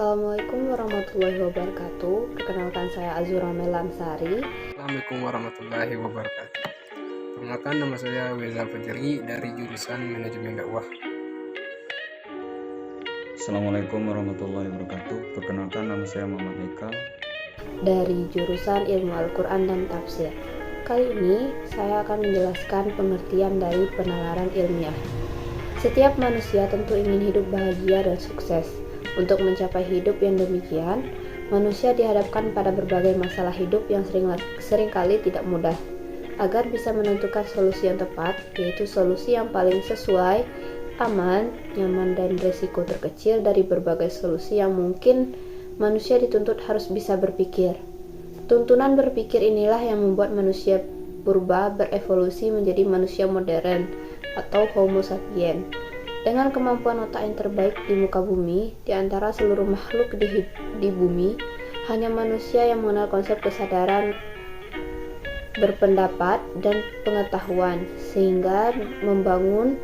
Assalamualaikum warahmatullahi wabarakatuh. Perkenalkan saya Azura Melansari. Assalamualaikum warahmatullahi wabarakatuh. Perkenalkan, nama saya Weza Fajri dari jurusan Manajemen Dakwah. Assalamualaikum warahmatullahi wabarakatuh. Perkenalkan, nama saya Muhammad Haikal Dari jurusan Ilmu Al-Quran dan Tafsir. Kali ini saya akan menjelaskan pengertian dari penalaran ilmiah. Setiap manusia tentu ingin hidup bahagia dan sukses. Untuk mencapai hidup yang demikian, manusia dihadapkan pada berbagai masalah hidup yang seringkali tidak mudah. Agar bisa menentukan solusi yang tepat, yaitu solusi yang paling sesuai, aman, nyaman, dan risiko terkecil dari berbagai solusi yang mungkin, manusia dituntut harus bisa berpikir. Tuntunan berpikir inilah yang membuat manusia purba berevolusi menjadi manusia modern atau Homo sapiens. Dengan kemampuan otak yang terbaik di muka bumi, di antara seluruh makhluk di bumi, hanya manusia yang mengenal konsep kesadaran berpendapat dan pengetahuan, sehingga membangun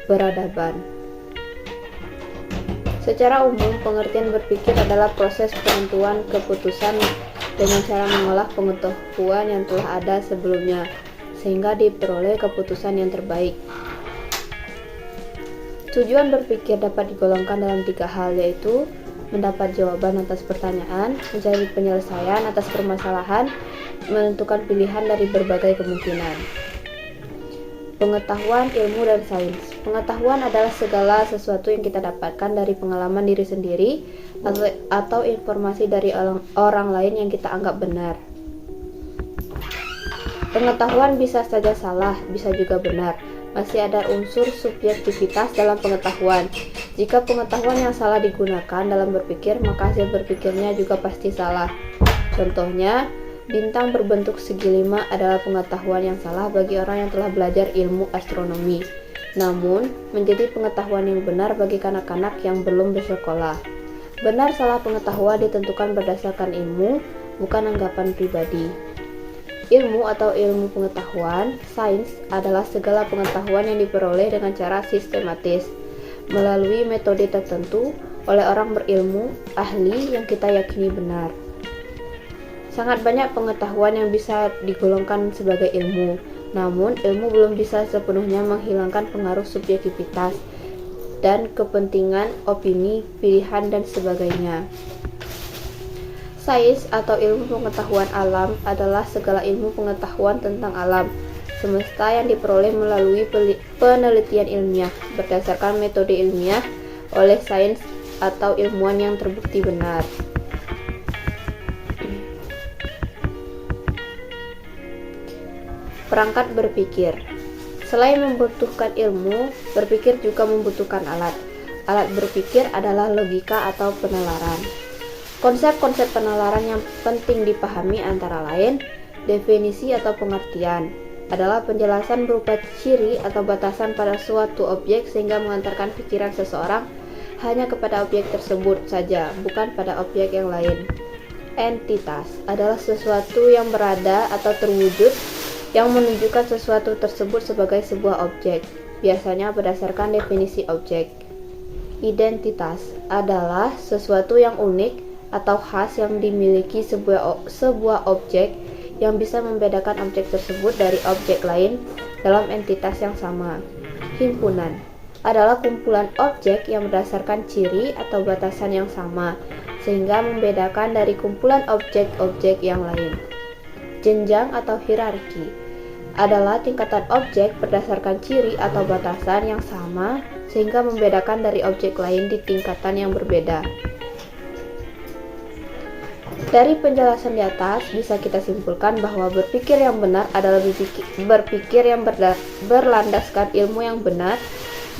peradaban. Secara umum, pengertian berpikir adalah proses penentuan keputusan dengan cara mengolah pengetahuan yang telah ada sebelumnya, sehingga diperoleh keputusan yang terbaik. Tujuan berpikir dapat digolongkan dalam 3 hal, yaitu mendapat jawaban atas pertanyaan, mencari penyelesaian atas permasalahan, menentukan pilihan dari berbagai kemungkinan. Pengetahuan, ilmu, dan sains. Pengetahuan adalah segala sesuatu yang kita dapatkan dari pengalaman diri sendiri atau informasi dari orang lain yang kita anggap benar. Pengetahuan bisa saja salah, bisa juga benar. Masih ada unsur subjektivitas dalam pengetahuan. Jika pengetahuan yang salah digunakan dalam berpikir, maka hasil berpikirnya juga pasti salah. Contohnya, bintang berbentuk segi 5 adalah pengetahuan yang salah bagi orang yang telah belajar ilmu astronomi. Namun, menjadi pengetahuan yang benar bagi kanak-kanak yang belum bersekolah. Benar salah pengetahuan ditentukan berdasarkan ilmu, bukan anggapan pribadi. Ilmu atau ilmu pengetahuan, sains, adalah segala pengetahuan yang diperoleh dengan cara sistematis, melalui metode tertentu, oleh orang berilmu, ahli yang kita yakini benar. Sangat banyak pengetahuan yang bisa digolongkan sebagai ilmu, namun ilmu belum bisa sepenuhnya menghilangkan pengaruh subjektivitas dan kepentingan, opini, pilihan, dan sebagainya. Sains atau ilmu pengetahuan alam adalah segala ilmu pengetahuan tentang alam semesta yang diperoleh melalui penelitian ilmiah berdasarkan metode ilmiah oleh sains atau ilmuwan yang terbukti benar. Perangkat berpikir. Selain membutuhkan ilmu, berpikir juga membutuhkan alat. Alat berpikir adalah logika atau penalaran. Konsep-konsep penalaran yang penting dipahami antara lain, definisi atau pengertian, adalah penjelasan berupa ciri atau batasan pada suatu objek sehingga mengantarkan pikiran seseorang hanya kepada objek tersebut saja, bukan pada objek yang lain. Entitas adalah sesuatu yang berada atau terwujud yang menunjukkan sesuatu tersebut sebagai sebuah objek, biasanya berdasarkan definisi objek. Identitas adalah sesuatu yang unik atau khas yang dimiliki sebuah objek yang bisa membedakan objek tersebut dari objek lain dalam entitas yang sama. Himpunan adalah kumpulan objek yang berdasarkan ciri atau batasan yang sama, sehingga membedakan dari kumpulan objek-objek yang lain. Jenjang atau hierarki adalah tingkatan objek berdasarkan ciri atau batasan yang sama, sehingga membedakan dari objek lain di tingkatan yang berbeda. Dari penjelasan di atas, bisa kita simpulkan bahwa berpikir yang benar adalah berpikir yang berlandaskan ilmu yang benar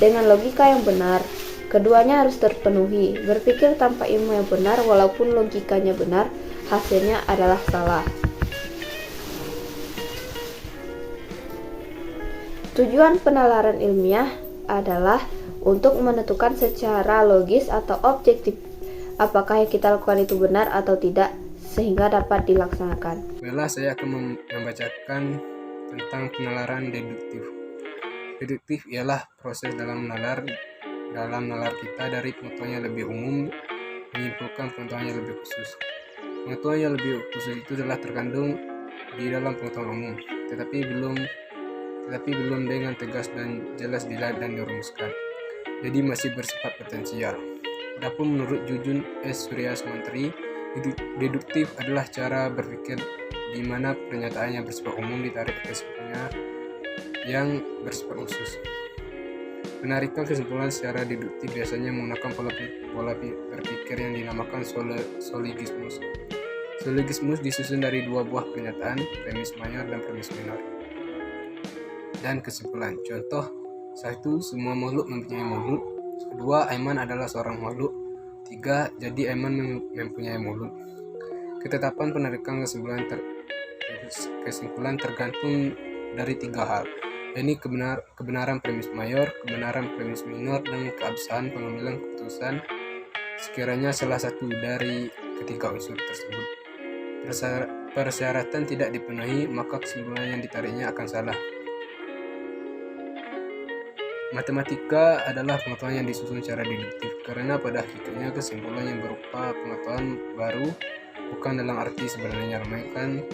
dengan logika yang benar. Keduanya harus terpenuhi. Berpikir tanpa ilmu yang benar, walaupun logikanya benar, hasilnya adalah salah. Tujuan penalaran ilmiah adalah untuk menentukan secara logis atau objektif apakah yang kita lakukan itu benar atau tidak, sehingga dapat dilaksanakan. Baiklah, saya akan membacakan tentang penalaran deduktif. Deduktif ialah proses dalam nalar kita dari pengetahuan yang lebih umum menyimpulkan pengetahuan yang lebih khusus. Pengetahuan yang lebih khusus itu telah terkandung di dalam pengetahuan umum, tetapi belum dengan tegas dan jelas dilihat dan dirumuskan. Jadi masih bersifat potensial. Adapun menurut Jujun S. Surya Sumantri, deduktif adalah cara berpikir di mana pernyataan yang bersifat umum ditarik ke kesimpulannya yang bersifat khusus. Penarikan kesimpulan secara deduktif biasanya menggunakan pola berpikir yang dinamakan sologismus. Sologismus disusun dari dua buah pernyataan, premis mayor dan premis minor, dan kesimpulan. Contoh: 1. Semua makhluk mempunyai mulut. 2. Aiman adalah seorang makhluk. 3. Jadi Aiman mempunyai mulut. Ketetapan penarikan kesimpulan tergantung dari 3 hal, yakni kebenaran premis mayor, kebenaran premis minor, dan keabsahan pengambilan keputusan sekiranya salah satu dari ketiga unsur tersebut. Persyaratan tidak dipenuhi, maka kesimpulan yang ditariknya akan salah. Matematika adalah pengetahuan yang disusun secara deduktif, karena pada hakikatnya kesimpulan yang berupa pengetahuan baru bukan dalam arti sebenarnya, melainkan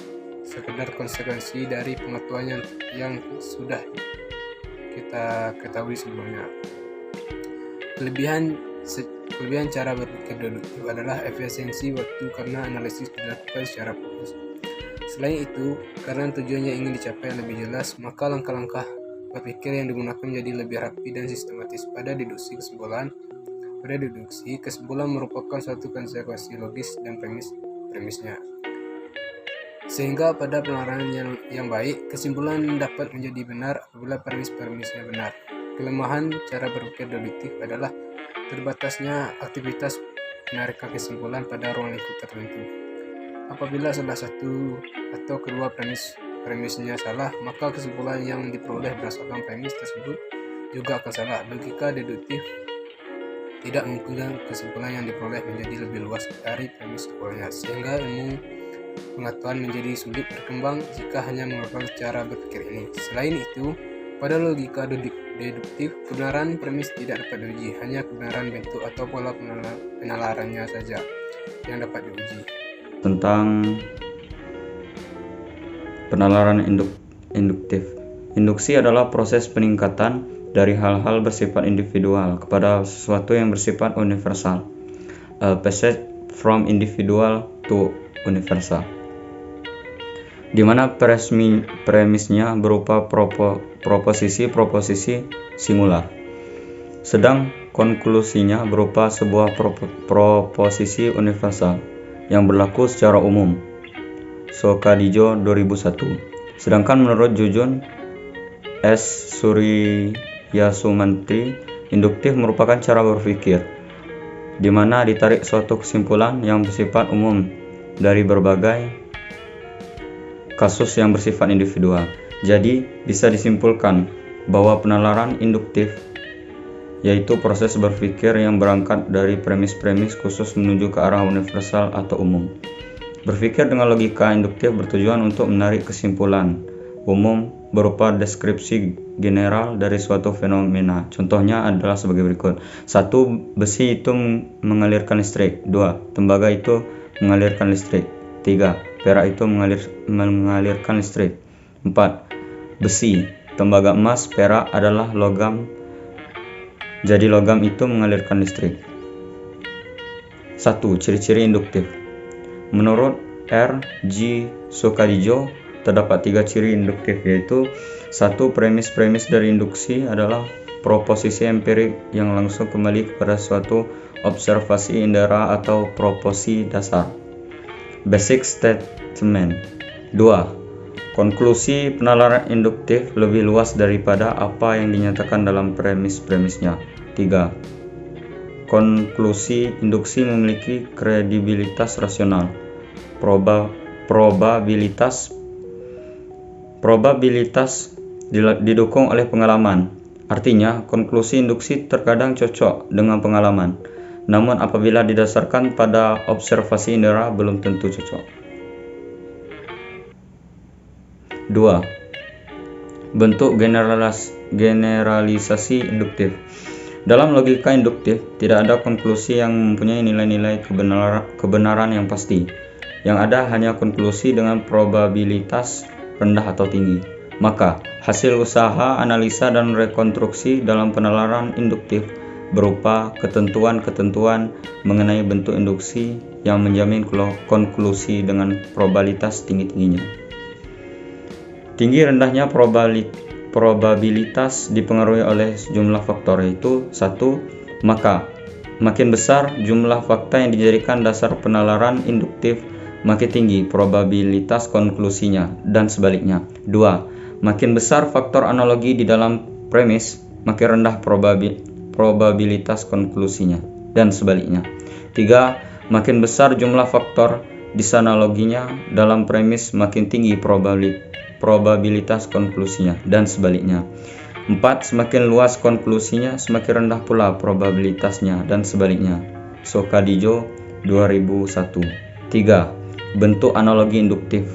sekedar konsekuensi dari pengetahuan yang sudah kita ketahui sebelumnya. Kelebihan cara berpikir deduktif adalah efisiensi waktu karena analisis dilakukan secara fokus. Selain itu, karena tujuannya ingin dicapai lebih jelas, maka langkah-langkah berpikir yang digunakan menjadi lebih rapi dan sistematis. Pada deduksi, kesimpulan merupakan suatu konsekuensi logis dan premisnya. Sehingga pada penalaran yang baik, kesimpulan dapat menjadi benar apabila premisnya benar. Kelemahan cara berpikir deduktif adalah terbatasnya aktivitas penarikan kesimpulan pada ruang lingkup tertentu. Apabila salah satu atau kedua premisnya salah, maka kesimpulan yang diperoleh berdasarkan premis tersebut juga akan salah. Logika deduktif tidak memungkinkan kesimpulan yang diperoleh menjadi lebih luas dari premis awalnya, sehingga ilmu pengetahuan menjadi sulit berkembang jika hanya menggunakan cara berpikir ini. Selain itu, pada logika deduktif, kebenaran premis tidak dapat diuji, hanya kebenaran bentuk atau pola penalarannya saja yang dapat diuji. Tentang penalaran induktif. Induksi adalah proses peningkatan dari hal-hal bersifat individual kepada sesuatu yang bersifat universal. Passage from individual to universal, di mana premisnya berupa proposisi singular, sedang konklusinya berupa sebuah proposisi universal yang berlaku secara umum. Sokadijo 2001. Sedangkan menurut Jujun S. Surya Sumantri, induktif merupakan cara berpikir di mana ditarik suatu kesimpulan yang bersifat umum dari berbagai kasus yang bersifat individual. Jadi, bisa disimpulkan bahwa penalaran induktif yaitu proses berpikir yang berangkat dari premis-premis khusus menuju ke arah universal atau umum. Berpikir dengan logika induktif bertujuan untuk menarik kesimpulan umum berupa deskripsi general dari suatu fenomena. Contohnya adalah sebagai berikut. 1. Besi itu mengalirkan listrik. 2. Tembaga itu mengalirkan listrik. 3. Perak itu mengalirkan listrik. 4. Besi, tembaga, emas, perak adalah logam. Jadi logam itu mengalirkan listrik. 1. Ciri-ciri induktif. Menurut R. G. Sokadijo, terdapat 3 ciri induktif, yaitu 1. Premis-premis dari induksi adalah proposisi empirik yang langsung kembali kepada suatu observasi indera atau proposi dasar. Basic statement. 2. Konklusi penalaran induktif lebih luas daripada apa yang dinyatakan dalam premis-premisnya. 3. Konklusi induksi memiliki kredibilitas rasional. Probabilitas didukung oleh pengalaman. Artinya, konklusi induksi terkadang cocok dengan pengalaman, namun apabila didasarkan pada observasi indera belum tentu cocok. 2. Bentuk generalisasi induktif. Dalam logika induktif, tidak ada konklusi yang mempunyai nilai-nilai kebenaran yang pasti. Yang ada hanya konklusi dengan probabilitas rendah atau tinggi. Maka, hasil usaha, analisa, dan rekonstruksi dalam penalaran induktif berupa ketentuan-ketentuan mengenai bentuk induksi yang menjamin konklusi dengan probabilitas tinggi-tingginya. Tinggi rendahnya probabilitas dipengaruhi oleh sejumlah faktor, yaitu 1. Maka makin besar jumlah fakta yang dijadikan dasar penalaran induktif, makin tinggi probabilitas konklusinya, dan sebaliknya. 2. Makin besar faktor analogi di dalam premis, makin rendah probabilitas konklusinya, dan sebaliknya. 3. Makin besar jumlah faktor disanaloginya dalam premis, makin tinggi probabilitas konklusinya, dan sebaliknya. 4. Semakin luas konklusinya, semakin rendah pula probabilitasnya, dan sebaliknya. Sokadijo 2001. 3. Bentuk analogi induktif.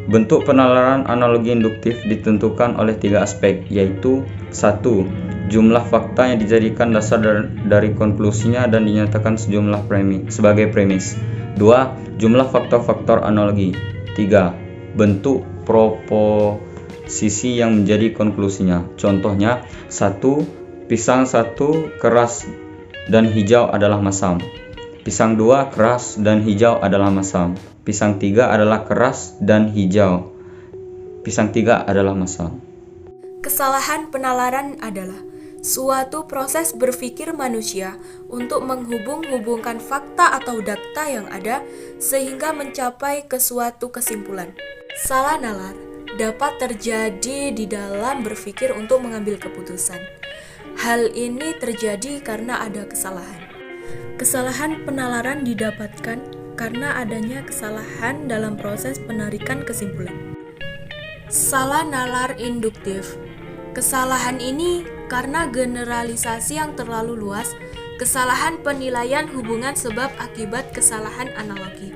Bentuk penalaran analogi induktif ditentukan oleh 3 aspek, yaitu 1. Jumlah fakta yang dijadikan dasar dari konklusinya dan dinyatakan sebagai premis. 2. Jumlah faktor-faktor analogi. 3. Bentuk proposisi yang menjadi konklusinya. Contohnya, 1. Pisang 1 keras dan hijau adalah masam. Pisang 2 keras dan hijau adalah masam. Pisang 3 adalah keras dan hijau. Pisang 3 adalah masam. Kesalahan penalaran adalah suatu proses berpikir manusia untuk menghubung-hubungkan fakta atau data yang ada sehingga mencapai ke suatu kesimpulan. Salah nalar dapat terjadi di dalam berpikir untuk mengambil keputusan. Hal ini terjadi karena ada kesalahan. Kesalahan penalaran didapatkan karena adanya kesalahan dalam proses penarikan kesimpulan. Salah nalar induktif. Kesalahan ini karena generalisasi yang terlalu luas, kesalahan penilaian hubungan sebab akibat kesalahan analogi.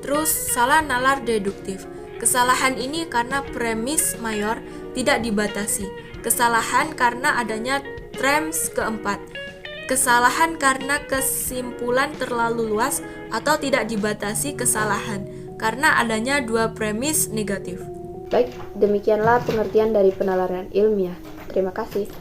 Terus salah nalar deduktif. Kesalahan ini karena premis mayor tidak dibatasi. Kesalahan karena adanya trams keempat. Kesalahan karena kesimpulan terlalu luas atau tidak dibatasi. Kesalahan karena adanya 2 premis negatif. Baik, demikianlah pengertian dari penalaran ilmiah. Terima kasih.